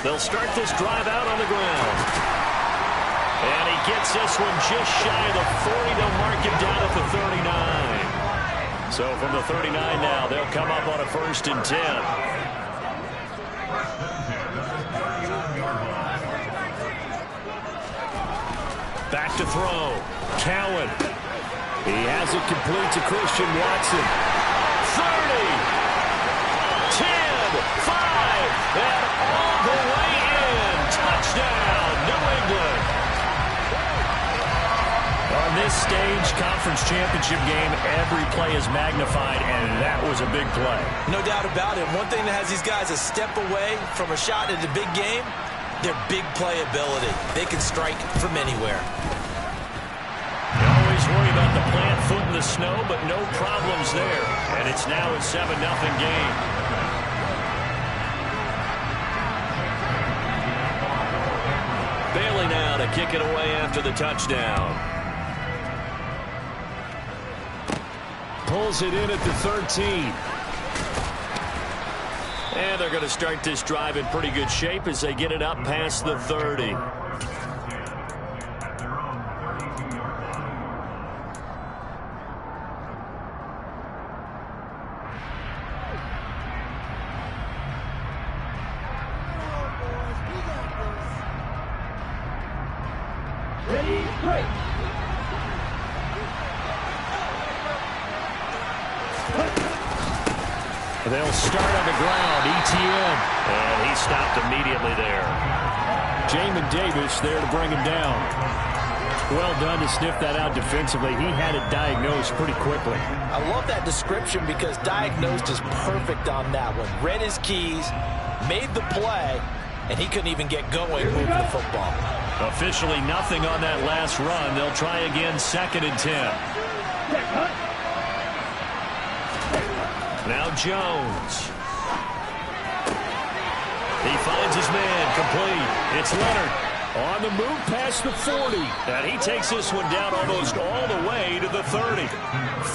They'll start this drive out on the ground. And he gets this one just shy of the 40. They'll mark him down at the 39. So from the 39 now, they'll come up on a 1st and 10. Back to throw. Cowan. He has it complete to Christian Watson. 30. 10. 5. And all the way in. Touchdown, New England. On this stage, conference championship game, every play is magnified, and that was a big play. No doubt about it. One thing that has these guys a step away from a shot at a big game, their big play ability. They can strike from anywhere. You always worry about the plant foot in the snow, but no problems there. And it's now a 7-0 game. Bailey now to kick it away after the touchdown. Pulls it in at the 13. And they're going to start this drive in pretty good shape as they get it up past the 30. They'll start on the ground. ETN. And he stopped immediately there. Jamin Davis there to bring him down. Well done to sniff that out defensively. He had it diagnosed pretty quickly. I love that description because diagnosed is perfect on that one. Read his keys, made the play, and he couldn't even get going moving the football. Officially nothing on that last run. They'll try again 2nd and 10. Now Jones. He finds his man complete. It's Leonard on the move past the 40. And he takes this one down almost all the way to the 30.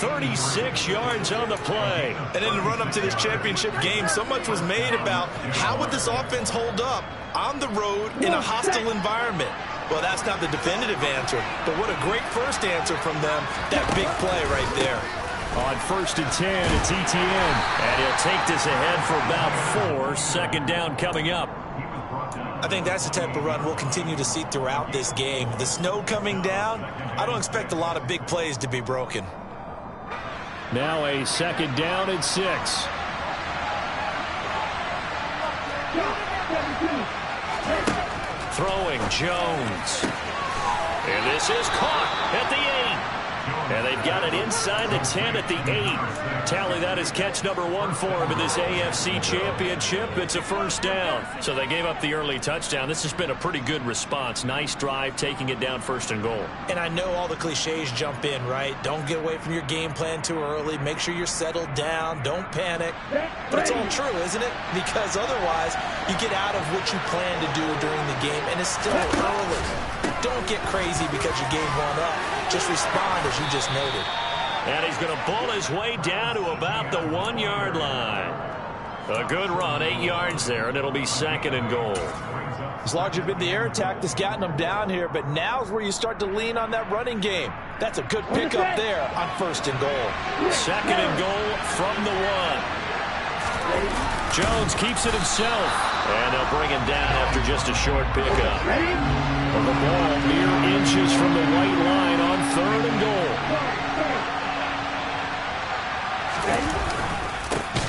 36 yards on the play. And in the run-up to this championship game, so much was made about how would this offense hold up on the road in a hostile environment. Well, that's not the definitive answer, but what a great first answer from them. That big play right there. On 1st and 10, it's ETN. And he'll take this ahead for about 4. 2nd down coming up. I think that's the type of run we'll continue to see throughout this game. The snow coming down, I don't expect a lot of big plays to be broken. Now a 2nd down and 6. Throwing Jones. And this is caught at the 8. And they've got it inside the 10 at the 8. Tally that is catch number 1 for him in this AFC Championship. It's a 1st down. So they gave up the early touchdown. This has been a pretty good response. Nice drive, taking it down 1st and goal. And I know all the cliches jump in, right? Don't get away from your game plan too early. Make sure you're settled down. Don't panic. But it's all true, isn't it? Because otherwise, you get out of what you plan to do during the game, and it's still early. Don't get crazy because you gave one up. Just respond as you just noted. And he's going to bull his way down to about the 1-yard line. A good run, 8 yards there, and it'll be 2nd and goal. It's largely been the air attack that's gotten them down here, but now's where you start to lean on that running game. That's a good pickup there on 1st and goal. 2nd and goal from the 1. Jones keeps it himself, and they'll bring him down after just a short pickup. And the ball mere inches from the white line on 3rd and goal.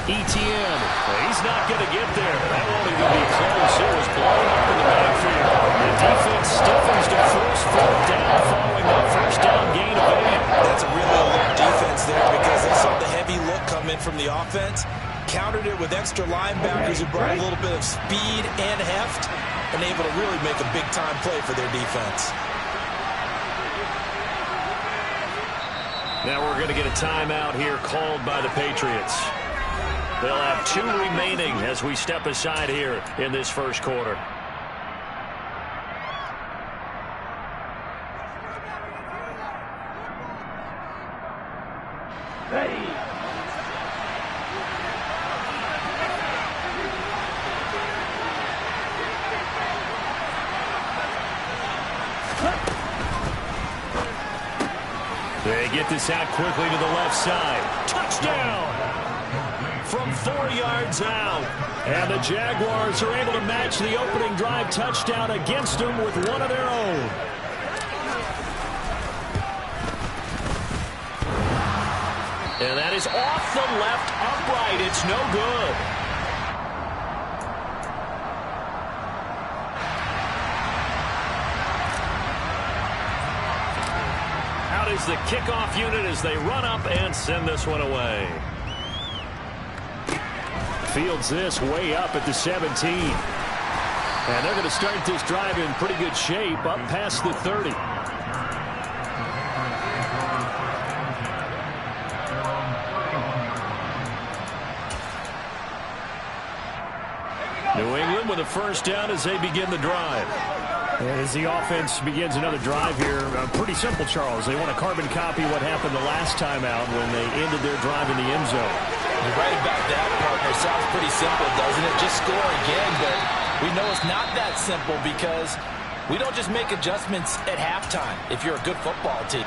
ETN. He's not going to get there. That won't even be close. It was blown up in the backfield. The defense stiffens to force 4th down following that 1st down gain of 8. That's a really alert defense there because they saw the heavy look come in from the offense. Countered it with extra linebackers who brought a little bit of speed and heft and able to really make a big-time play for their defense. Now we're going to get a timeout here called by the Patriots. They'll have 2 remaining as we step aside here in this 1st quarter. Ready. get this out quickly to the left side. Touchdown! From 4 yards out. And the Jaguars are able to match the opening drive touchdown against them with one of their own. And that is off the left upright. It's no good. Out is the kickoff unit as they run up and send this one away. Fields this way up at the 17. And they're going to start this drive in pretty good shape up past the 30. New England with a first down as they begin the drive. As the offense begins another drive here, pretty simple, Charles. They want to carbon copy what happened the last time out when they ended their drive in the end zone. You're right about that, partner. Sounds pretty simple, doesn't it? Just score again, but we know it's not that simple because we don't just make adjustments at halftime if you're a good football team.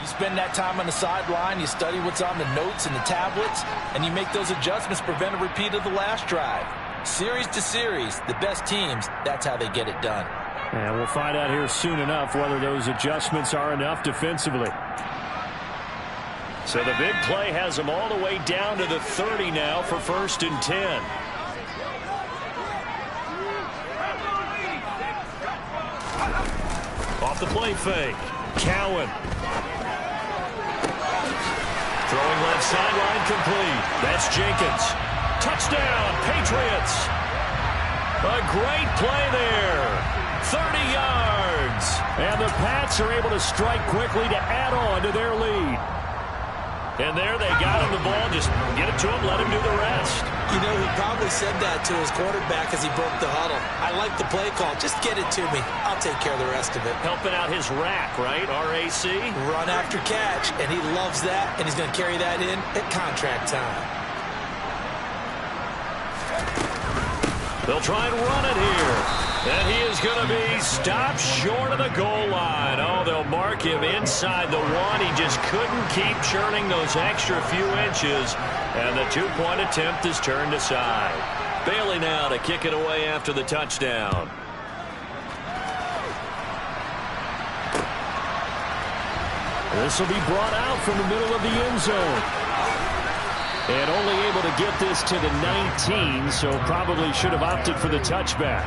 Spend that time on the sideline, you study what's on the notes and the tablets, and you make those adjustments, prevent a repeat of the last drive. Series to series, the best teams, that's how they get it done. And we'll find out here soon enough whether those adjustments are enough defensively. So the big play has them all the way down to the 30 now for 1st and 10. Off the play fake. Cowan. Throwing left sideline complete. That's Jenkins. Touchdown, Patriots. A great play there. 30 yards. And the Pats are able to strike quickly to add on to their lead. And there they got him the ball. Just get it to him, let him do the rest. You know, he probably said that to his quarterback as he broke the huddle. I like the play call. Just get it to me. I'll take care of the rest of it. Helping out his rack, right? R-A-C? Run after catch, and he loves that, and he's going to carry that in at contract time. They'll try and run it here. And he is going to be stopped short of the goal line. Oh, they'll mark him inside the 1. He just couldn't keep churning those extra few inches. And the 2-point attempt is turned aside. Bailey now to kick it away after the touchdown. This will be brought out from the middle of the end zone. And only able to get this to the 19, so probably should have opted for the touchback.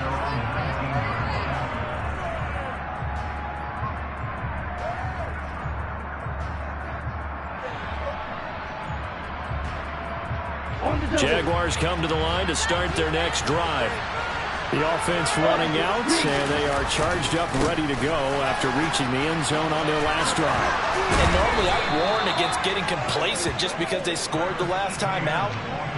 Jaguars come to the line to start their next drive. The offense running out, and they are charged up, ready to go after reaching the end zone on their last drive. And normally I warn against getting complacent just because they scored the last time out.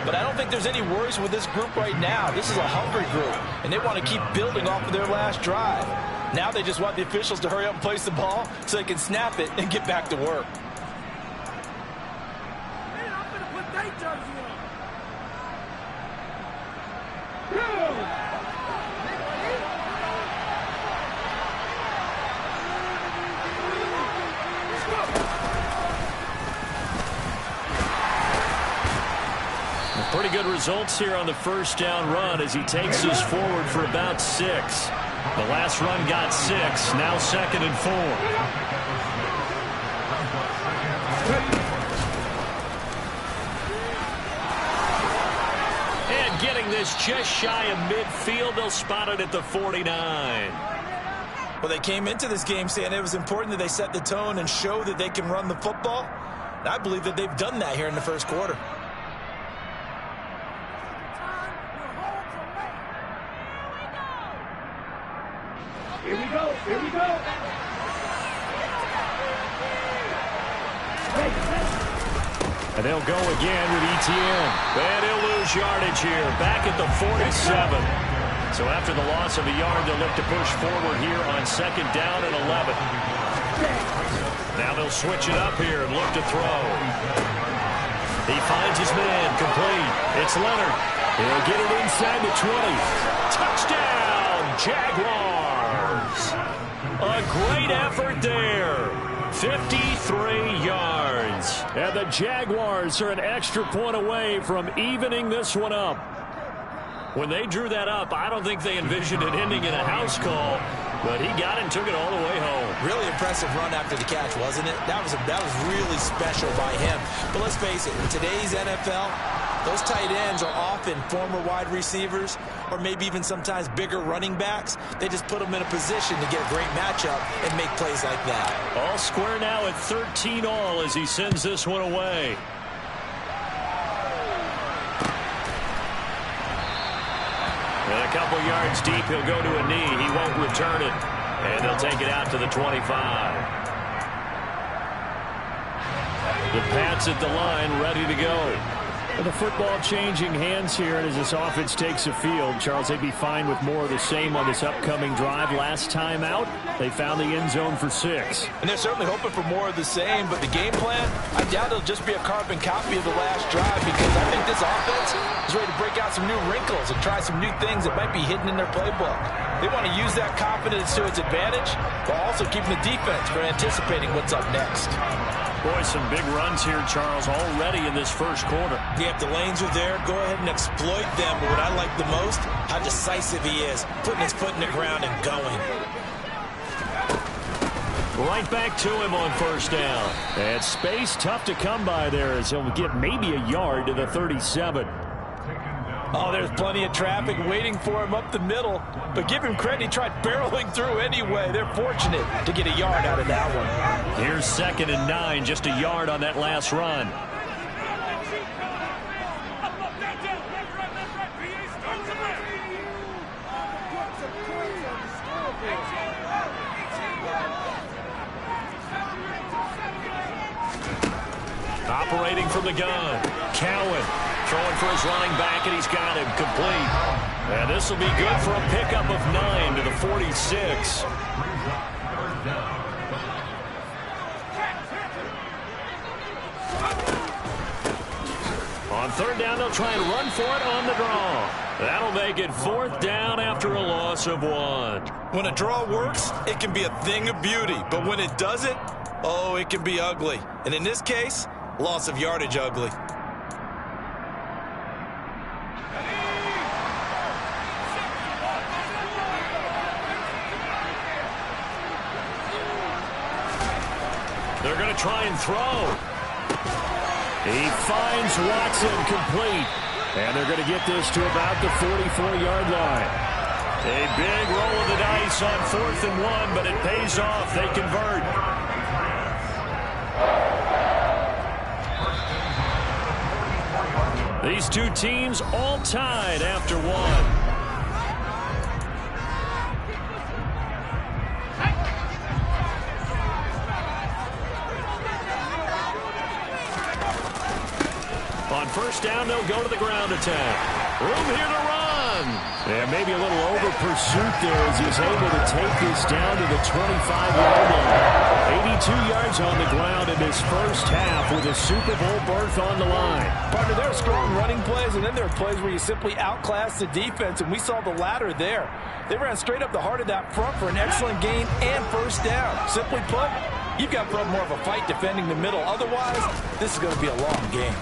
But I don't think there's any worries with this group right now. This is a hungry group, and they want to keep building off of their last drive. Now they just want the officials to hurry up and place the ball so they can snap it and get back to work. Pretty good results here on the first down run as he takes us forward for about 6. The last run got 6, now 2nd and 4. And getting this just shy of midfield, they'll spot it at the 49. Well, they came into this game saying it was important that they set the tone and show that they can run the football. And I believe that they've done that here in the first quarter. Here we go. Here we go. And they'll go again with Etienne. And he'll lose yardage here. Back at the 47. So after the loss of a yard, they'll look to push forward here on 2nd down and 11. Now they'll switch it up here and look to throw. He finds his man, complete. It's Leonard. He'll get it inside the 20. Touchdown, Jaguars. A great effort there. 53 yards. And the Jaguars are an extra point away from evening this one up. When they drew that up, I don't think they envisioned it ending in a house call, but he got it and took it all the way home. Really impressive run after the catch, wasn't it? That was really special by him. But let's face it, in today's NFL, those tight ends are often former wide receivers or maybe even sometimes bigger running backs. They just put them in a position to get a great matchup and make plays like that. All square now at 13 all as he sends this one away. And a couple yards deep, he'll go to a knee. He won't return it. And they'll take it out to the 25. The Pats at the line, ready to go. The football changing hands here, and as this offense takes the field, Charles, they'd be fine with more of the same on this upcoming drive. Last time out, they found the end zone for 6. And they're certainly hoping for more of the same, but the game plan, I doubt it'll just be a carbon copy of the last drive, because I think this offense is ready to break out some new wrinkles and try some new things that might be hidden in their playbook. They want to use that confidence to its advantage, while also keeping the defense from anticipating what's up next. Boy, some big runs here, Charles, already in this first quarter. Yeah, if the lanes are there, go ahead and exploit them. But what I like the most, how decisive he is, putting his foot in the ground and going. Right back to him on first down. And space tough to come by there as he'll get maybe a yard to the 37. Oh, there's plenty of traffic waiting for him up the middle. But give him credit, he tried barreling through anyway. They're fortunate to get a yard out of that one. Here's 2nd and 9, just a yard on that last run. Operating from the gun, Cowan throwing for his running back, and he's got him complete. And this will be good for a pickup of 9 to the 46. On 3rd down, they'll try and run for it on the draw. That'll make it 4th down after a loss of 1. When a draw works, it can be a thing of beauty. But when it doesn't, oh, it can be ugly. And in this case, loss of yardage ugly. They're going to try and throw. He finds Watson complete. And they're going to get this to about the 44-yard line. A big roll of the dice on 4th and 1, but it pays off. They convert. These two teams all tied after 1. On first down, they'll go to the ground attack. Room here to run. And maybe a little over pursuit there as he's able to take this down to the 25-yard line. 82 yards on the ground in this first half with a Super Bowl berth on the line. Partner, there are strong running plays, and then there are plays where you simply outclass the defense, and we saw the latter there. They ran straight up the heart of that front for an excellent gain and first down. Simply put, you've got more of a fight defending the middle. Otherwise, this is going to be a long game.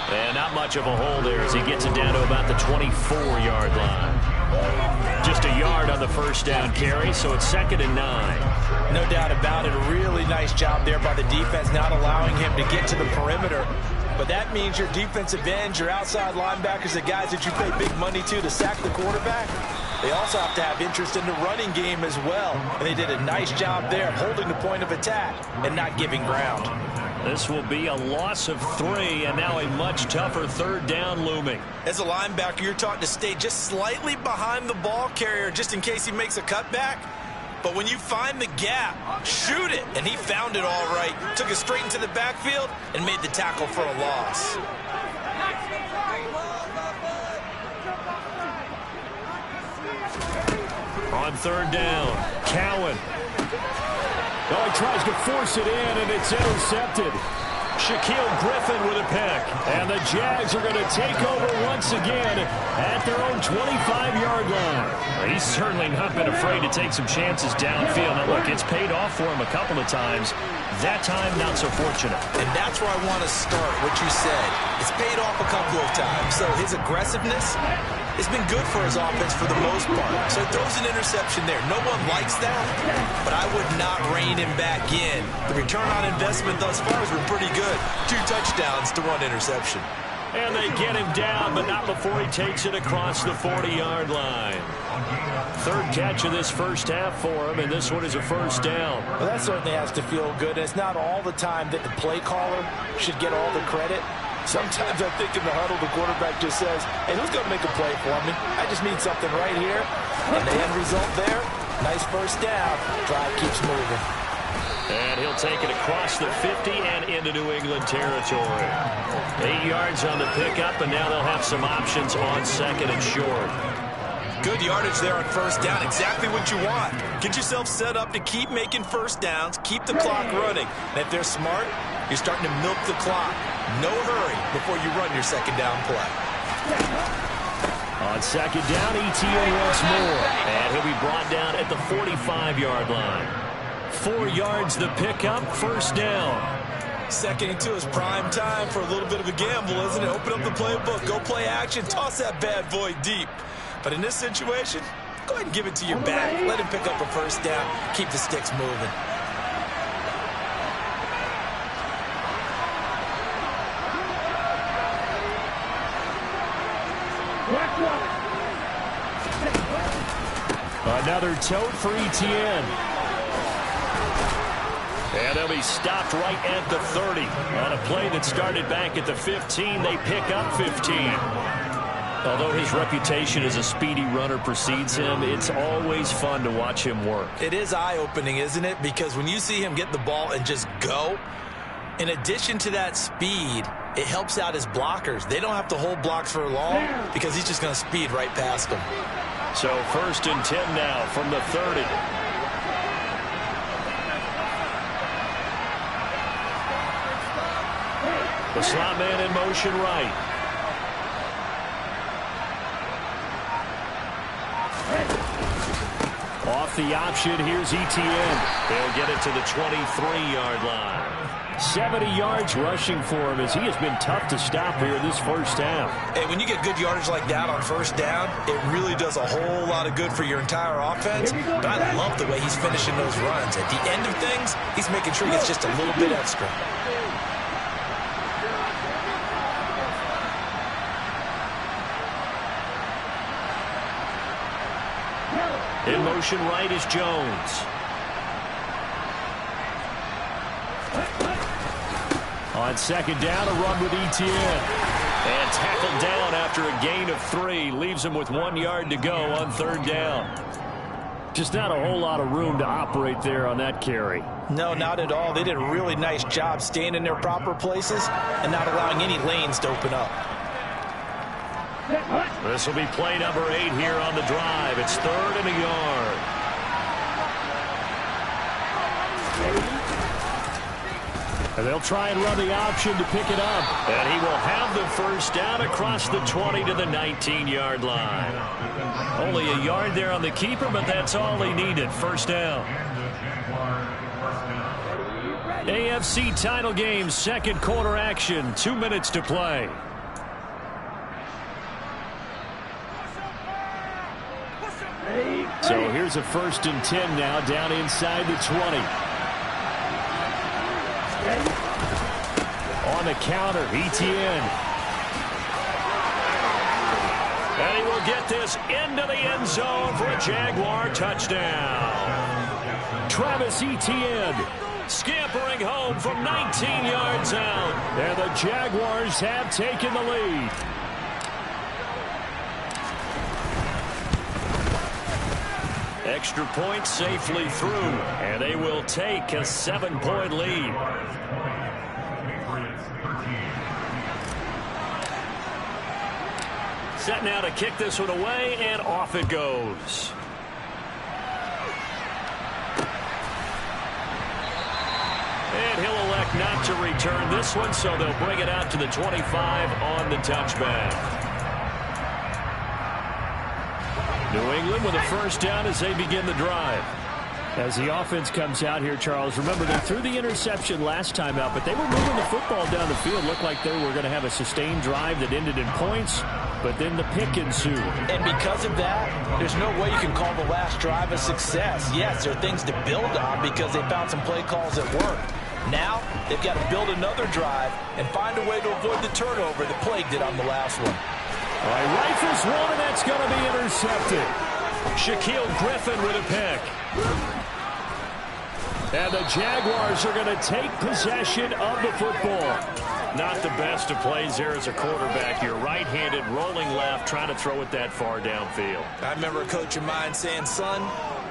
And not much of a hole there as he gets it down to about the 24-yard line. Just a yard on the first down carry, so it's 2nd and 9. No doubt about it. A really nice job there by the defense, not allowing him to get to the perimeter. But that means your defensive ends, your outside linebackers, the guys that you pay big money to sack the quarterback, they also have to have interest in the running game as well. And they did a nice job there holding the point of attack and not giving ground. This will be a loss of 3, and now a much tougher 3rd down looming. As a linebacker, you're taught to stay just slightly behind the ball carrier just in case he makes a cutback. But when you find the gap, shoot it. And he found it all right. Took it straight into the backfield and made the tackle for a loss. On third down, Cowan. Oh, he tries to force it in, and it's intercepted. Shaquill Griffin with a pick. And the Jags are going to take over once again at their own 25-yard line. He's certainly not been afraid to take some chances downfield. Now, look, it's paid off for him a couple of times. That time, not so fortunate. And that's where I want to start, what you said. It's paid off a couple of times. So his aggressiveness has been good for his offense for the most part. So he throws an interception there. No one likes that, but I would not rein him back in. The return on investment thus far has been pretty good. 2 touchdowns to 1 interception. And they get him down, but not before he takes it across the 40-yard line. Third catch of this first half for him, and this one is a first down. Well, that certainly has to feel good. And it's not all the time that the play caller should get all the credit. Sometimes I think in the huddle, the quarterback just says, hey, who's going to make a play for me? I just need something right here. And the end result there, nice first down. Drive keeps moving. And he'll take it across the 50 and into New England territory. 8 yards on the pickup, and now they'll have some options on second and short. Good yardage there on first down. Exactly what you want. Get yourself set up to keep making first downs, keep the clock running. And if they're smart, you're starting to milk the clock. No hurry before you run your second down play. On second down, Etienne once more. And he'll be brought down at the 45-yard line. 4 yards the pickup, first down. Second and 2 is prime time for a little bit of a gamble, isn't it? Open up the playbook, go play action, toss that bad boy deep. But in this situation, go ahead and give it to your back. Let him pick up a first down, keep the sticks moving. Another tote for Etienne. And they'll be stopped right at the 30. On a play that started back at the 15, they pick up 15. Although his reputation as a speedy runner precedes him, it's always fun to watch him work. It is eye-opening, isn't it? Because when you see him get the ball and just go, in addition to that speed, it helps out his blockers. They don't have to hold blocks for long because he's just going to speed right past them. So first and 10 now from the 30. The slot man in motion right. Off the option, here's Etienne. They'll get it to the 23-yard line. 70 yards rushing for him as he has been tough to stop here this first half. Hey, when you get good yardage like that on first down, it really does a whole lot of good for your entire offense. But I love the way he's finishing those runs. At the end of things, he's making sure he gets just a little bit extra. In motion right is Jones. On second down, a run with Etienne. And tackled down after a gain of 3. Leaves him with 1 yard to go on third down. Just not a whole lot of room to operate there on that carry. No, not at all. They did a really nice job staying in their proper places and not allowing any lanes to open up. This will be play number 8 here on the drive. It's 3rd and a yard. And they'll try and run the option to pick it up. And he will have the first down across the 20 to the 19-yard line. Only a yard there on the keeper, but that's all he needed. First down. AFC title game, second quarter action. 2 minutes to play. So here's a 1st and 10 now down inside the 20. On the counter, Etienne. And he will get this into the end zone for a Jaguar touchdown. Travis Etienne scampering home from 19 yards out. And the Jaguars have taken the lead. Extra point safely through, and they will take a 7-point lead. Set now to kick this one away, and off it goes. not to return this one, so they'll bring it out to the 25 on the touchback. New England with a first down as they begin the drive. As the offense comes out here, Charles, remember they threw the interception last time out, but they were moving the football down the field. Looked like they were going to have a sustained drive that ended in points, but then the pick ensued. And because of that, there's no way you can call the last drive a success. Yes, there are things to build on because they found some play calls that worked. Now, they've got to build another drive and find a way to avoid the turnover that plagued it on the last one. All right, rifles one, and that's going to be intercepted. Shaquille Griffin with a pick. And the Jaguars are going to take possession of the football. Not the best of plays there as a quarterback. You're right-handed, rolling left, trying to throw it that far downfield. I remember a coach of mine saying, son,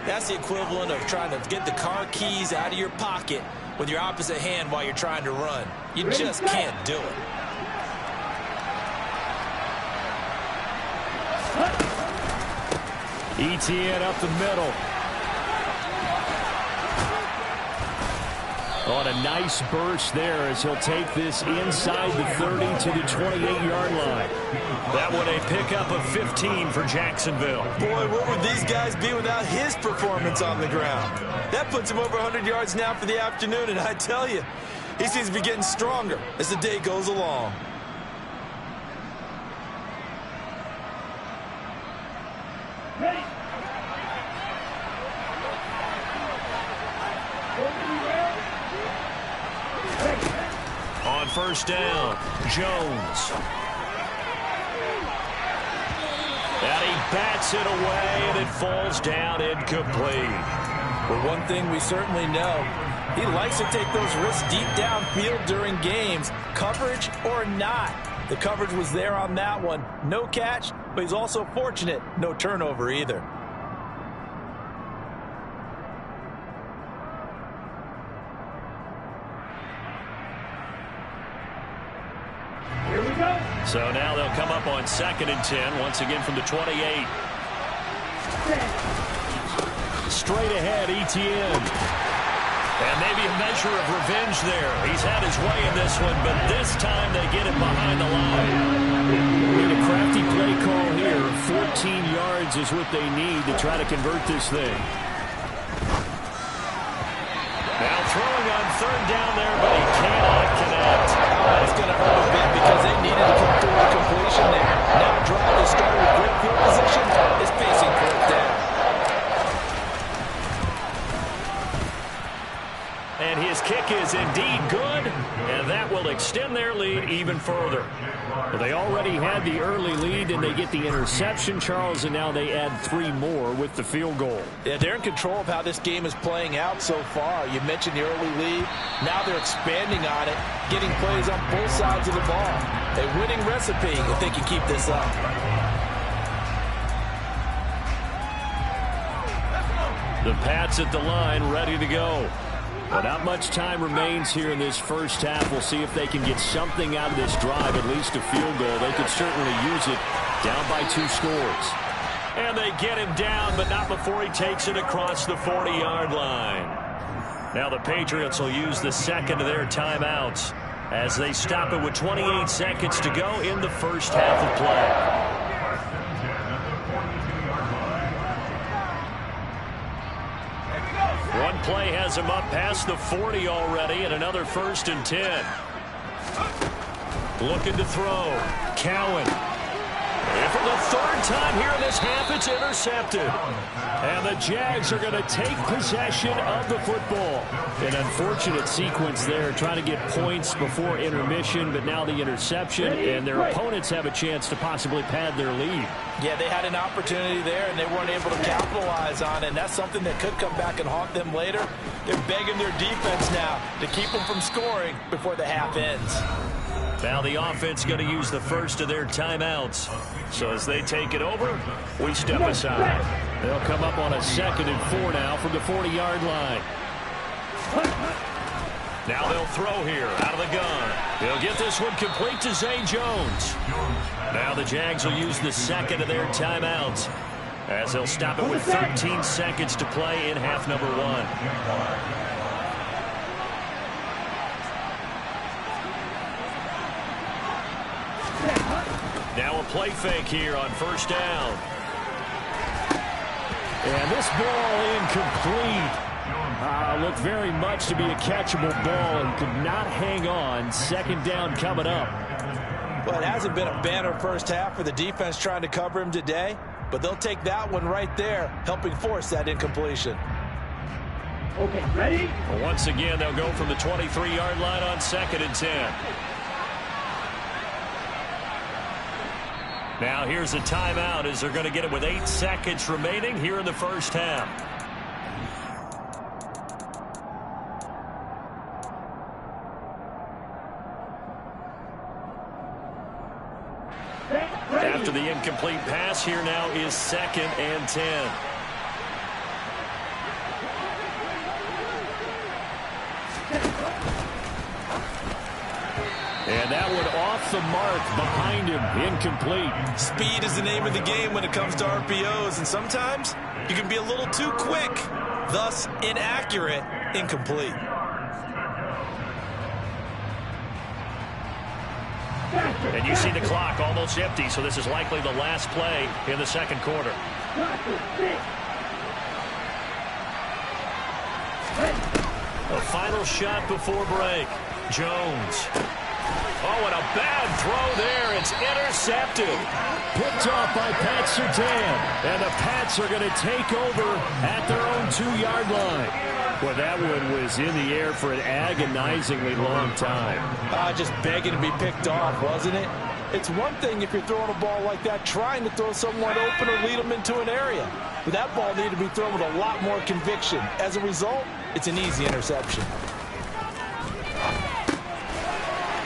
that's the equivalent of trying to get the car keys out of your pocket with your opposite hand while you're trying to run. You just can't do it. ETN up the middle. On a nice burst there as he'll take this inside the 30 to the 28-yard line. That one a pickup of 15 for Jacksonville. Boy, what would these guys be without his performance on the ground? That puts him over 100 yards now for the afternoon, and I tell you, he seems to be getting stronger as the day goes along. Ready. On first down, Jones. And he bats it away, and it falls down incomplete. But one thing we certainly know, he likes to take those risks deep downfield during games, coverage or not. The coverage was there on that one. No catch, but he's also fortunate. No turnover either. Here we go. So now they'll come up on 2nd and 10, once again from the 28. Straight ahead, ETN. And maybe a measure of revenge there. He's had his way in this one, but this time they get him behind the line. With a crafty play call here, 14 yards is what they need to try to convert this thing. Now throwing on 3rd down there, but he cannot connect. That's going to hurt a bit because they needed to come through a completion there. Now a drive that started with great field position is facing 4th down. And his kick is indeed good, and that will extend their lead even further. Well, they already had the early lead, and they get the interception, Charles, and now they add 3 more with the field goal. Yeah, they're in control of how this game is playing out so far. You mentioned the early lead. Now they're expanding on it, getting plays on both sides of the ball. A winning recipe if they can keep this up. The Pats at the line, ready to go. Well, not much time remains here in this first half. We'll see if they can get something out of this drive, at least a field goal. They could certainly use it, down by 2 scores. And they get him down, but not before he takes it across the 40-yard line. Now the Patriots will use the second of their timeouts as they stop it with 28 seconds to go in the first half of play. One play has him up past the 40 already, and another 1st and 10. Looking to throw. Cowan. And for the 3rd time here in this half, it's intercepted. And the Jags are going to take possession of the football. An unfortunate sequence there, trying to get points before intermission, but now the interception, and their opponents have a chance to possibly pad their lead. Yeah, they had an opportunity there, and they weren't able to capitalize on it, and that's something that could come back and haunt them later. They're begging their defense now to keep them from scoring before the half ends. Now the offense going to use the first of their timeouts. So as they take it over, we step aside. They'll come up on a 2nd and 4 now from the 40-yard line. Now they'll throw here out of the gun. They'll get this one complete to Zay Jones. Now the Jags will use the second of their timeouts as they'll stop it with 13 seconds to play in half number 1. Now a play fake here on first down. And this ball incomplete. Looked very much to be a catchable ball and could not hang on. Second down coming up. Well, it hasn't been a banner first half for the defense trying to cover him today, but they'll take that one right there, helping force that incompletion. Okay, ready? Once again, they'll go from the 23-yard line on 2nd and 10. Now here's a timeout as they're going to get it with 8 seconds remaining here in the first half. After the incomplete pass, here now is 2nd and 10. And that one off the mark behind him, incomplete. Speed is the name of the game when it comes to RPOs, and sometimes you can be a little too quick, thus inaccurate, incomplete. And you see the clock almost empty, so this is likely the last play in the second quarter. A final shot before break. Jones. Oh, and a bad throw there. It's intercepted. Picked off by Pat Surtain. And the Pats are going to take over at their own 2-yard line. Well, that one was in the air for an agonizingly long time. Just begging to be picked off, wasn't it? It's one thing if you're throwing a ball like that, trying to throw someone open or lead them into an area. But that ball needed to be thrown with a lot more conviction. As a result, it's an easy interception.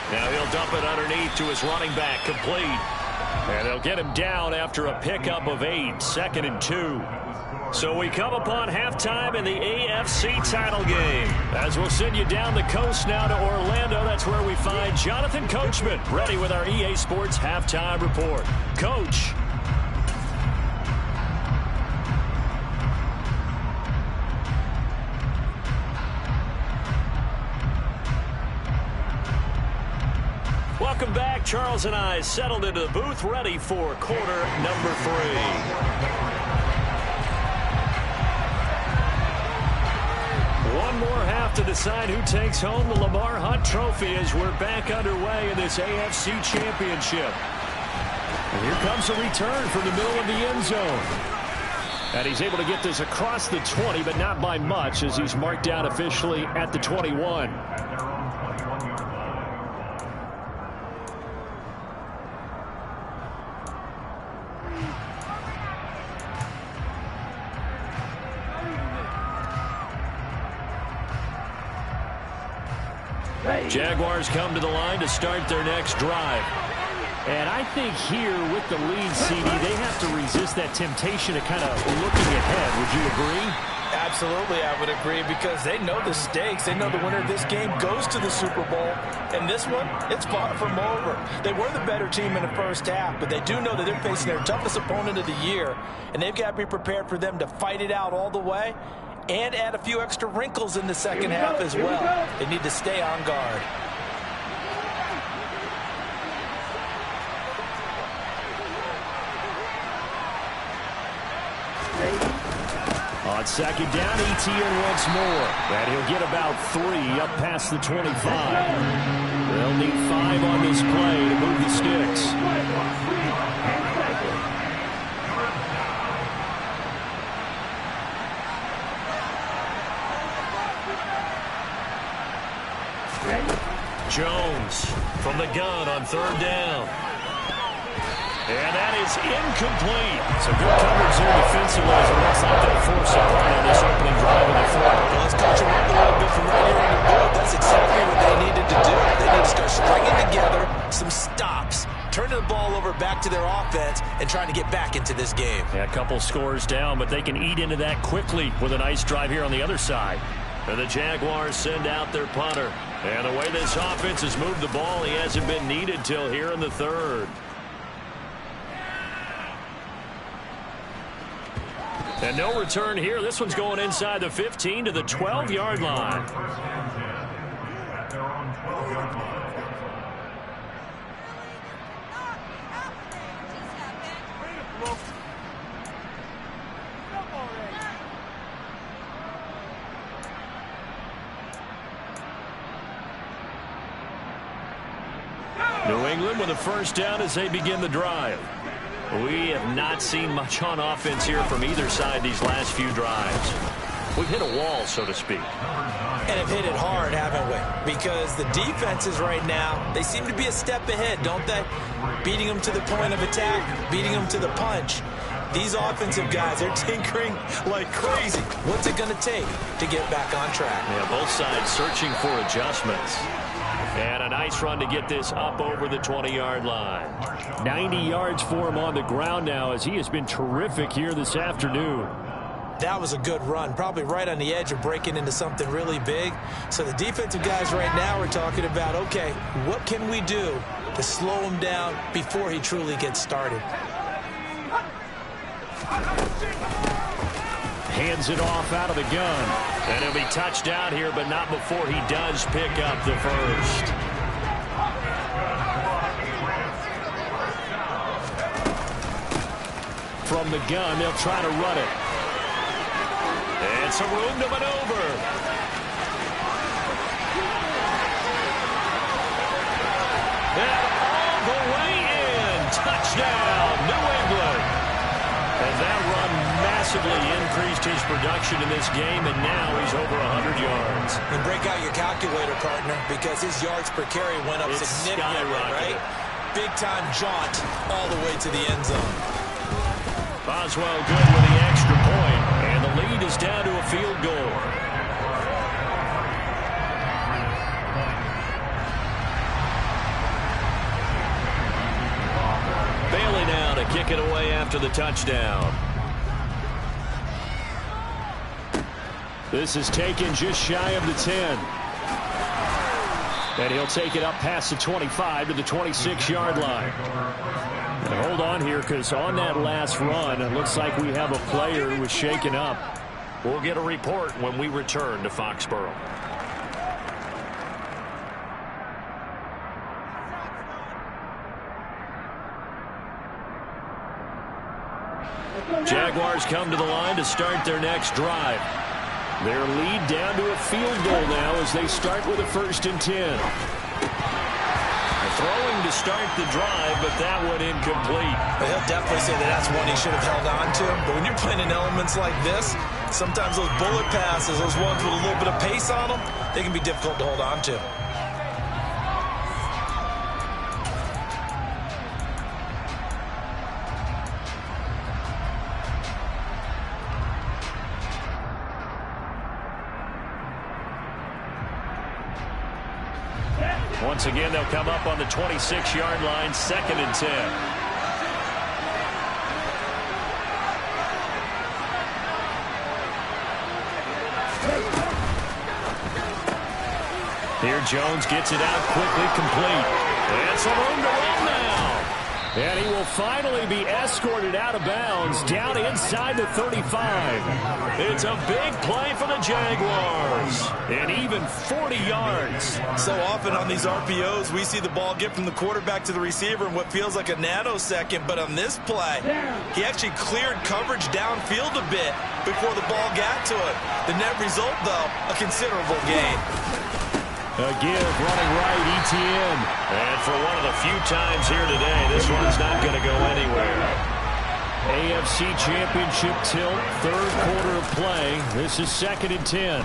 Now he'll dump it underneath to his running back, complete. And they'll get him down after a pickup of 8, 2nd and 2. So we come upon halftime in the AFC title game. As we'll send you down the coast now to Orlando, that's where we find Jonathan Coachman, ready with our EA Sports halftime report. Coach. Welcome back. Charles and I settled into the booth, ready for quarter number 3. One more half to decide who takes home the Lamar Hunt Trophy as we're back underway in this AFC Championship. And here comes a return from the middle of the end zone. And he's able to get this across the 20, but not by much as he's marked down officially at the 21. Jaguars come to the line to start their next drive. And I think here with the lead, CD, they have to resist that temptation of kind of looking ahead. Would you agree? Absolutely, I would agree, because they know the stakes. They know the winner of this game goes to the Super Bowl. And this one, it's far from over. They were the better team in the first half, but they do know that they're facing their toughest opponent of the year. And they've got to be prepared for them to fight it out all the way and add a few extra wrinkles in the second half as well. They need to stay on guard. On second down, Etienne once more. And he'll get about 3 up past the 25. They'll need 5 on this play to move the sticks. Jones from the gun on third down. And that is incomplete. So good coverage there defensively as it looks like they'll force a punt on this opening drive of the fourth. Well, let's coach them up a little bit from right here on the board. That's exactly what they needed to do. They need to start stringing together some stops, turning the ball over back to their offense, and trying to get back into this game. Yeah, a couple scores down, but they can eat into that quickly with a nice drive here on the other side. And the Jaguars send out their punter. And the way this offense has moved the ball, he hasn't been needed till here in the third. And no return here. This one's going inside the 15 to the 12-yard line. New England with a first down as they begin the drive. We have not seen much on offense here from either side these last few drives. We've hit a wall, so to speak. And have hit it hard, haven't we? Because the defenses right now, they seem to be a step ahead, don't they? Beating them to the point of attack, beating them to the punch. These offensive guys, they're tinkering like crazy. What's it going to take to get back on track? Yeah, both sides searching for adjustments. And a nice run to get this up over the 20-yard line. 90 yards for him on the ground now, as he has been terrific here this afternoon. That was a good run, probably right on the edge of breaking into something really big. So the defensive guys right now are talking about, okay, what can we do to slow him down before he truly gets started? Hands it off out of the gun. And he'll be touched down here, but not before he does pick up the first. From the gun, they'll try to run it. And some room to maneuver. And all the way in. Touchdown, New England. And that run massively increased his production in this game, and now he's over 100 yards. And break out your calculator, partner, because his yards per carry went up significantly, right? Big-time jaunt all the way to the end zone. Boswell good with the extra point, and the lead is down to a field goal. Bailey now to kick it away after the touchdown. This is taken just shy of the 10. And he'll take it up past the 25 to the 26-yard line. And hold on here, because on that last run, it looks like we have a player who was shaken up. We'll get a report when we return to Foxborough. Jaguars come to the line to start their next drive. Their lead down to a field goal now as they start with a 1st and 10. Throwing to start the drive, but that one incomplete. He'll definitely say that that's one he should have held on to. But when you're playing in elements like this, sometimes those bullet passes, those ones with a little bit of pace on them, they can be difficult to hold on to. Once again, they'll come up on the 26-yard line, 2nd and 10. Here Jones gets it out quickly, complete. And some room to run now. And he will finally be escorted out of bounds down inside the 35. It's a big play for the Jaguars. And even 40 yards. So often on these RPOs, we see the ball get from the quarterback to the receiver in what feels like a nanosecond. But on this play, he actually cleared coverage downfield a bit before the ball got to him. The net result, though, a considerable gain. A give, running right, Etienne. And for one of the few times here today, this one's not going to go anywhere. AFC Championship tilt, 3rd quarter of play. This is 2nd and 10.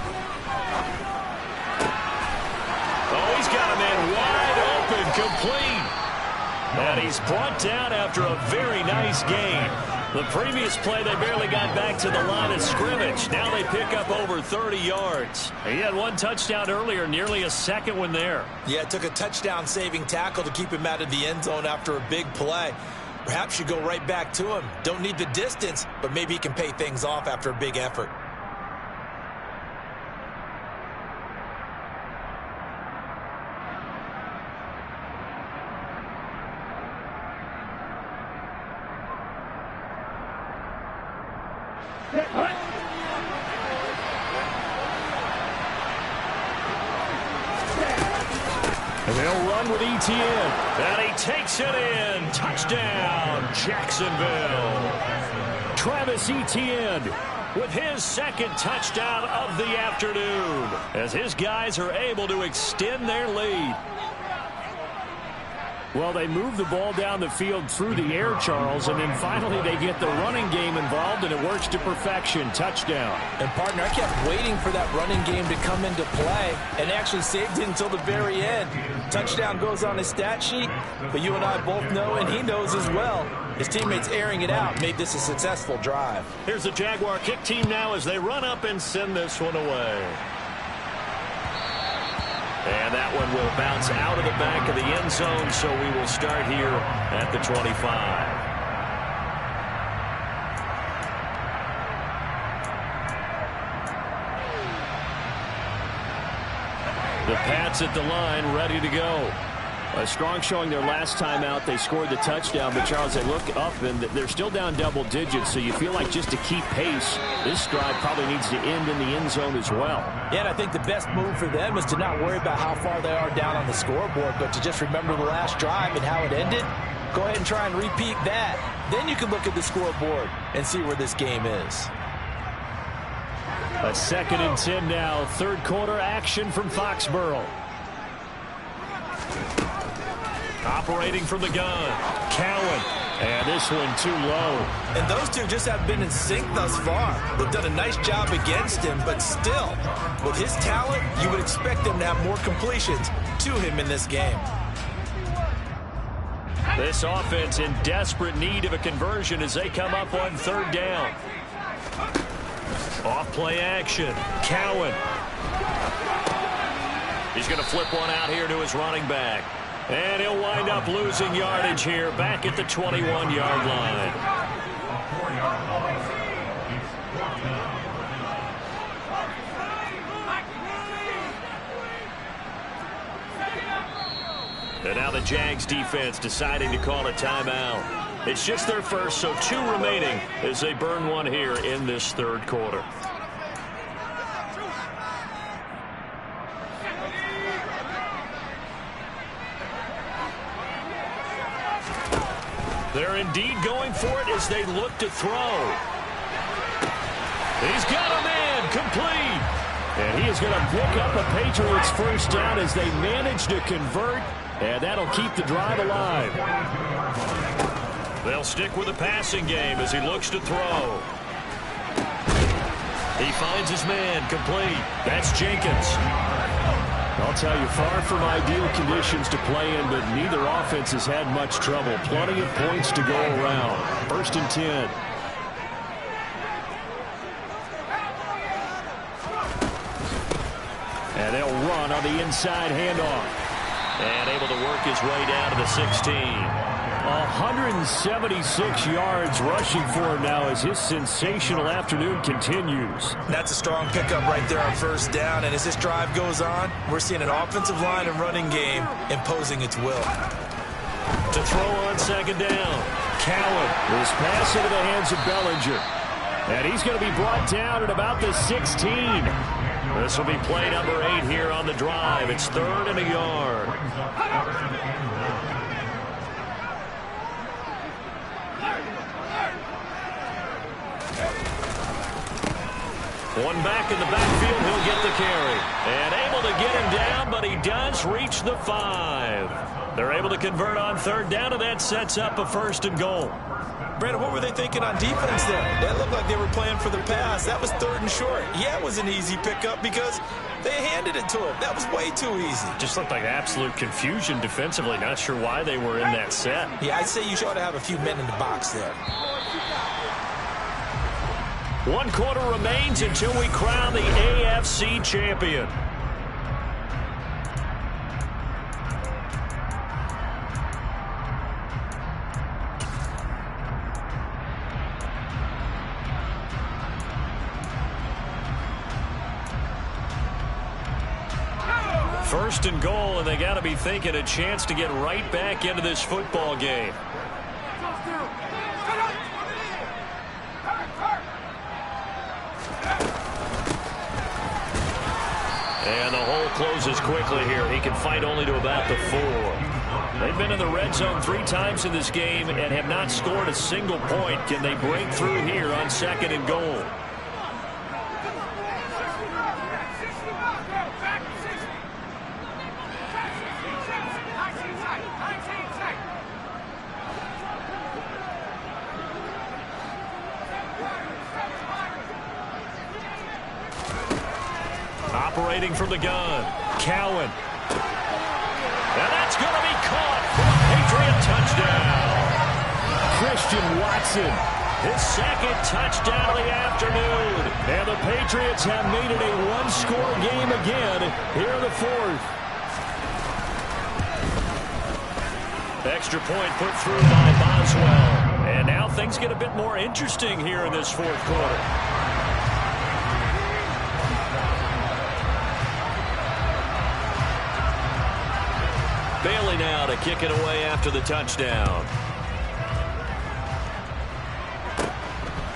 Oh, he's got a man wide open, complete. And he's brought down after a very nice gain. The previous play, they barely got back to the line of scrimmage. Now they pick up over 30 yards. He had one touchdown earlier, nearly a second one there. Yeah, it took a touchdown-saving tackle to keep him out of the end zone after a big play. Perhaps you go right back to him. Don't need the distance, but maybe he can pay things off after a big effort. And they'll run with Etienne. And he takes it in. Touchdown, Jacksonville. Travis Etienne with his 2nd touchdown of the afternoon as his guys are able to extend their lead. Well, they move the ball down the field through the air, Charles, and then finally they get the running game involved, and it works to perfection. Touchdown. And, partner, I kept waiting for that running game to come into play and actually saved it until the very end. Touchdown goes on his stat sheet, but you and I both know, and he knows as well, his teammates airing it out made this a successful drive. Here's the Jaguar kick team now as they run up and send this one away. And that one will bounce out of the back of the end zone, so we will start here at the 25. The Pats at the line, ready to go. A strong showing their last time out. They scored the touchdown, but, Charles, they look up, and they're still down double digits, so you feel like just to keep pace, this drive probably needs to end in the end zone as well. Yeah, and I think the best move for them is to not worry about how far they are down on the scoreboard, but to just remember the last drive and how it ended. Go ahead and try and repeat that. Then you can look at the scoreboard and see where this game is. A 2nd and 10 now. Third quarter action from Foxborough. Operating from the gun, Cowan. And this one too low. And those two just have been in sync thus far. They've done a nice job against him, but still, with his talent, you would expect them to have more completions to him in this game. This offense in desperate need of a conversion as they come up on 3rd down. Off play action, Cowan. He's going to flip one out here to his running back. And he'll wind up losing yardage here back at the 21-yard line. And now the Jags defense deciding to call a timeout. It's just their first, so 2 remaining as they burn one here in this 3rd quarter. They're indeed going for it as they look to throw. He's got a man complete. And he is going to pick up a Patriots first down as they manage to convert. And that'll keep the drive alive. They'll stick with the passing game as he looks to throw. He finds his man complete. That's Jenkins. I'll tell you, far from ideal conditions to play in, but neither offense has had much trouble. Plenty of points to go around. 1st and 10. And they'll run on the inside handoff. And able to work his way down to the 16. 176 yards rushing for him now as his sensational afternoon continues. That's a strong pickup right there on 1st down, and as this drive goes on, we're seeing an offensive line and running game imposing its will. To throw on 2nd down, Cowan. This pass into the hands of Bellinger. And he's going to be brought down at about the 16. This will be play number 8 here on the drive. It's 3rd and a yard. One back in the backfield, he'll get the carry. And able to get him down, but he does reach the 5. They're able to convert on 3rd down, and that sets up a 1st and goal. Brandon, what were they thinking on defense there? That looked like they were playing for the pass. That was 3rd and short. Yeah, it was an easy pickup because they handed it to him. That was way too easy. Just looked like absolute confusion defensively. Not sure why they were in that set. Yeah, I'd say you ought to have a few men in the box there. 1 quarter remains until we crown the AFC champion. First and goal, and they got to be thinking a chance to get right back into this football game. And the hole closes quickly here. He can fight only to about the 4. They've been in the red zone 3 times in this game and have not scored a single point. Can they break through here on 2nd and goal? Operating from the gun, Cowan. And that's going to be caught for a Patriot touchdown. Christian Watson, his second touchdown of the afternoon. And the Patriots have made it a one-score game again here in the fourth. Extra point put through by Boswell. And now things get a bit more interesting here in this fourth quarter. Bailey now to kick it away after the touchdown.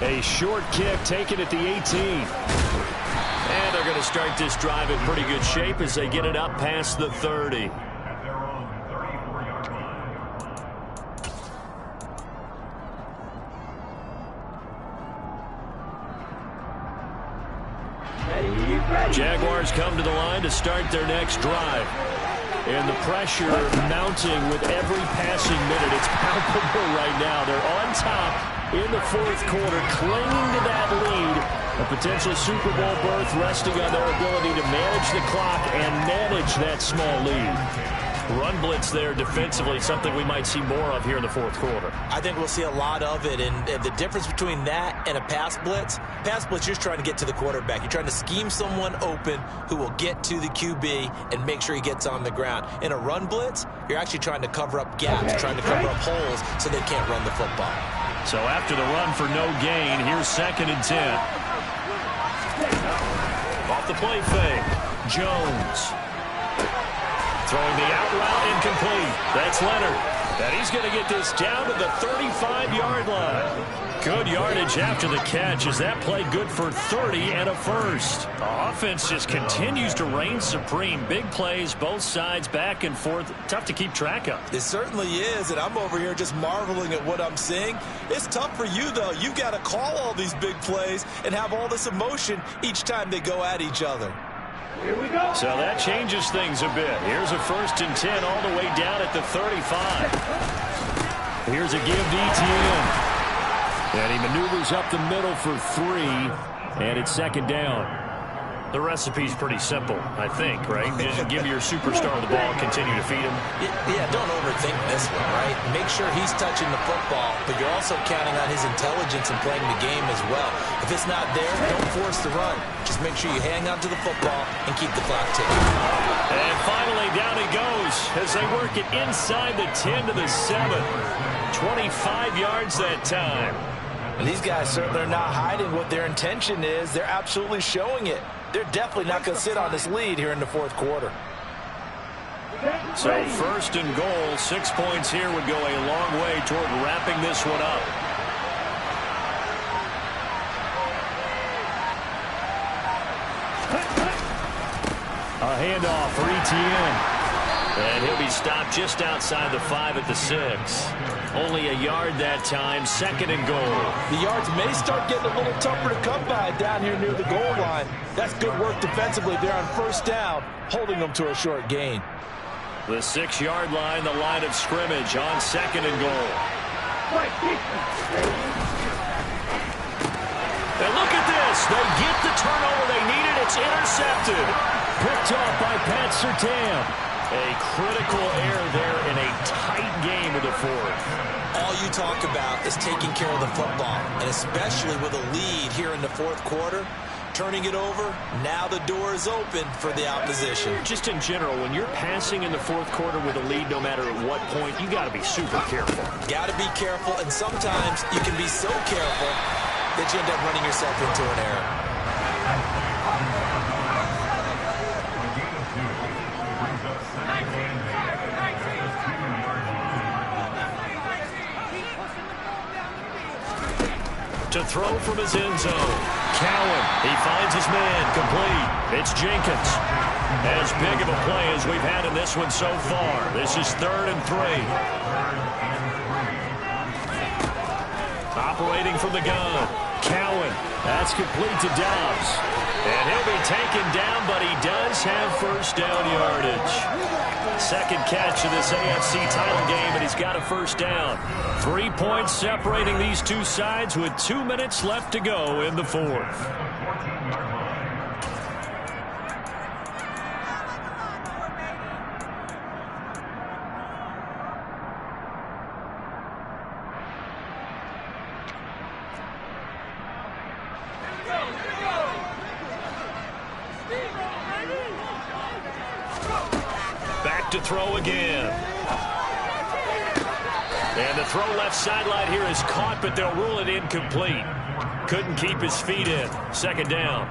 A short kick taken at the 18. And they're going to start this drive in pretty good shape as they get it up past the 30. Jaguars come to the line to start their next drive. And the pressure mounting with every passing minute. It's palpable right now. They're on top in the fourth quarter, clinging to that lead. A potential Super Bowl berth resting on their ability to manage the clock and manage that small lead. Run blitz there defensively, something we might see more of here in the fourth quarter. I think we'll see a lot of it, and the difference between that and a pass blitz, you're just trying to get to the quarterback. You're trying to scheme someone open who will get to the QB and make sure he gets on the ground. In a run blitz, you're actually trying to cover up gaps, trying to cover up holes so they can't run the football. So after the run for no gain, here's 2nd and 10. Off the play fake, Jones. Throwing the out route incomplete. That's Leonard. And he's going to get this down to the 35-yard line. Good yardage after the catch as that play good for 30 and a first. The offense just continues to reign supreme. Big plays, both sides, back and forth. Tough to keep track of. It certainly is, and I'm over here just marveling at what I'm seeing. It's tough for you, though. You've got to call all these big plays and have all this emotion each time they go at each other. Here we go. So that changes things a bit. Here's a 1st and 10 all the way down at the 35. Here's a give to Etienne. And he maneuvers up the middle for 3, and it's 2nd down. The recipe's pretty simple, I think, right? Just give your superstar the ball, continue to feed him. Yeah, don't overthink this one, right? Make sure he's touching the football, but you're also counting on his intelligence and playing the game as well. If it's not there, don't force the run. Just make sure you hang on to the football and keep the clock ticking. And finally, down he goes as they work it inside the 10 to the 7. 25 yards that time. And these guys certainly are not hiding what their intention is. They're absolutely showing it. They're definitely not going to sit on this lead here in the fourth quarter. So 1st and goal, 6 points here would go a long way toward wrapping this one up. A handoff for Etienne. And he'll be stopped just outside the 5 at the 6. Only a yard that time, 2nd and goal. The yards may start getting a little tougher to come by down here near the goal line. That's good work defensively there on 1st down, holding them to a short gain. The 6-yard line, the line of scrimmage on 2nd and goal. And look at this. They get the turnover they needed. It's intercepted. Picked off by Pat Surtain. A critical error there in a tight game of the fourth. All you talk about is taking care of the football, and especially with a lead here in the fourth quarter, turning it over, now the door is open for the opposition. Just in general, when you're passing in the fourth quarter with a lead, no matter at what point, you got to be super careful. Got to be careful, and sometimes you can be so careful that you end up running yourself into an error. To throw from his end zone. Cowan, he finds his man, complete. It's Jenkins. As big of a play as we've had in this one so far. This is 3rd and 3. Operating from the gun. Cowan, that's complete to Dobbs. And he'll be taken down, but he does have 1st down yardage. 2nd catch of this AFC title game, and he's got a 1st down. 3 points separating these two sides with 2 minutes left to go in the fourth. to throw again. And the throw left sideline here is caught, but they'll rule it incomplete. Couldn't keep his feet in. Second down.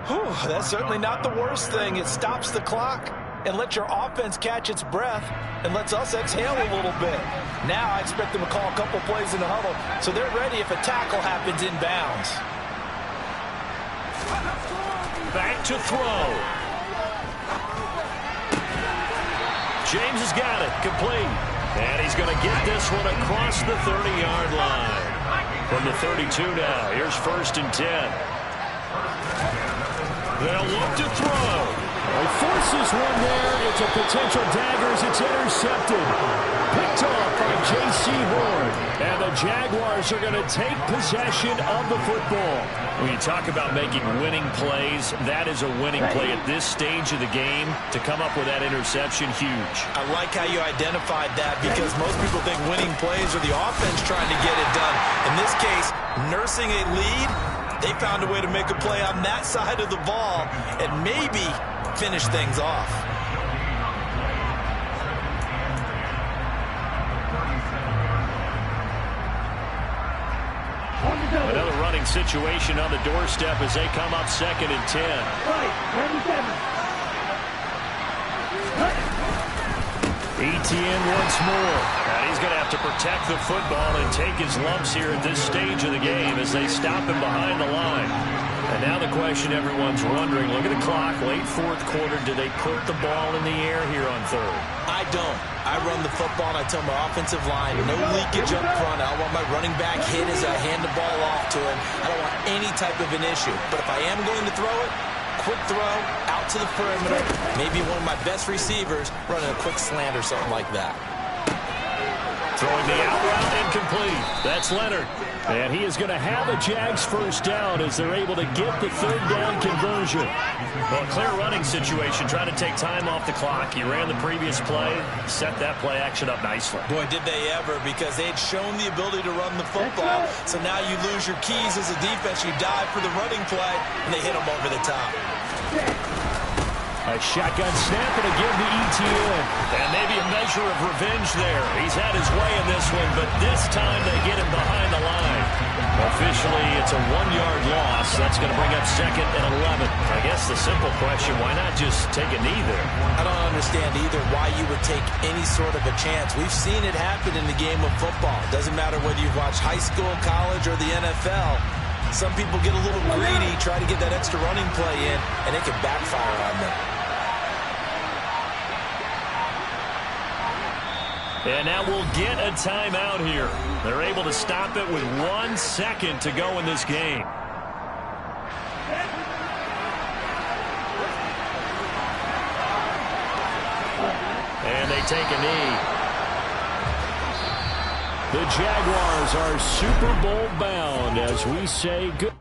Whew, that's certainly not the worst thing. It stops the clock and lets your offense catch its breath and lets us exhale a little bit. Now I expect them to call a couple plays in the huddle so they're ready if a tackle happens inbounds. Back to throw. James has got it. Complete. And he's going to get this one across the 30-yard line. From the 32 now. Here's 1st and 10. They'll look to throw. He forces one there. It's a potential dagger as it's intercepted. Picked off by J.C. Horn. And the Jaguars are going to take possession of the football. When you talk about making winning plays, that is a winning play at this stage of the game. To come up with that interception, huge. I like how you identified that because most people think winning plays are the offense trying to get it done. In this case, nursing a lead, they found a way to make a play on that side of the ball and maybe finish things off. Another running situation on the doorstep as they come up 2nd and 10. Etienne once more. And he's going to have to protect the football and take his lumps here at this stage of the game as they stop him behind the line. And now the question everyone's wondering, look at the clock, late 4th quarter, do they put the ball in the air here on 3rd? I don't. I run the football and I tell my offensive line, no leakage up front. I don't want my running back hit as I hand the ball off to him. I don't want any type of an issue. But if I am going to throw it, quick throw, out to the perimeter, maybe one of my best receivers running a quick slant or something like that. Throwing the out route incomplete. That's Leonard. And he is going to have a Jags 1st down as they're able to get the 3rd down conversion. Well, clear running situation, trying to take time off the clock. He ran the previous play, set that play action up nicely. Boy, did they ever, because they had shown the ability to run the football. So now you lose your keys as a defense. You dive for the running play, and they hit them over the top. A shotgun snap and again to Etienne. And maybe a measure of revenge there. He's had his way in this one, but this time they get him behind the line. Officially, it's a 1-yard loss. That's going to bring up 2nd and 11. I guess the simple question, why not just take a knee there? I don't understand either why you would take any sort of a chance. We've seen it happen in the game of football. Doesn't matter whether you've watched high school, college, or the NFL. Some people get a little greedy, try to get that extra running play in, and it can backfire on them. And now we'll get a timeout here. They're able to stop it with 1 second to go in this game. And they take a knee. The Jaguars are Super Bowl bound as we say good.